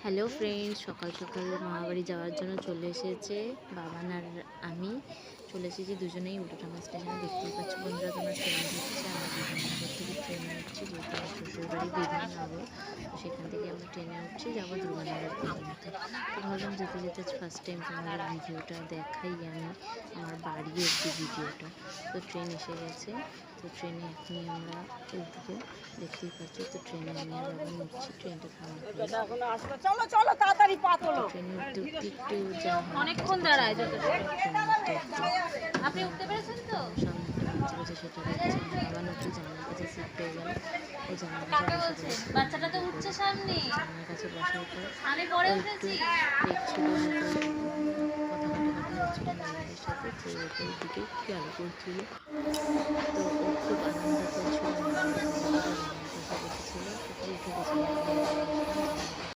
Hello friends, সকাল সকাল মামাবাড়ি যাওয়ার জন্য চলে এসেছে বাবান আর আমি। চলে এসেছি দুজনেই উল্টোডাঙ্গা স্টেশনে। দেখতেই পাচ্ছি বন্ধুরা, তোমার ট্রেন ঢুকছে। আমরা বিধাননগর থেকে ট্রেনে উঠছি, যেহেতু আমার শ্বশুরবাড়ি বিধাননগর, তো সেখান থেকে আমরা ট্রেনে উঠছি, যাবো দুর্গানগর পর্যন্ত। তো ভাবলাম যেতে যেতে ফার্স্ট টাইম তোমাদের ভিডিওটা দেখাই আমি, আমার বাড়ি অব্দি ভিডিওটা। তো ট্রেন এসে গেছে, তো ট্রেনে এখনই আমরা উঠবো, দেখতেই পাচ্ছ। তো ট্রেনে আমি আর বাবা উঠছি, ট্রেনটা থামার পরে ট্রেনে উঠতে উঠতে একটু যা অনেকক্ষণ দাঁড়ায় আপনি উঠতে পেরেছেন তো সামনে সেটা দেখছি। বাবা একটু জানালার কাছে সিট পেয়ে গেল, ওই জানালার কাছে বাচ্চাটা তো উঠছে সামনে, জানালার কাছে বসার পর আমি পরে একটু উঠেছি। দেখছিল, কথা কাটাকাটি হচ্ছিল মেয়েদের সাথে, যে ওপর দিকে খেয়াল করছিল। তো ও খুব আনন্দ করছিল, জানালার কাছে বসেছিল, উঠে গেছিল।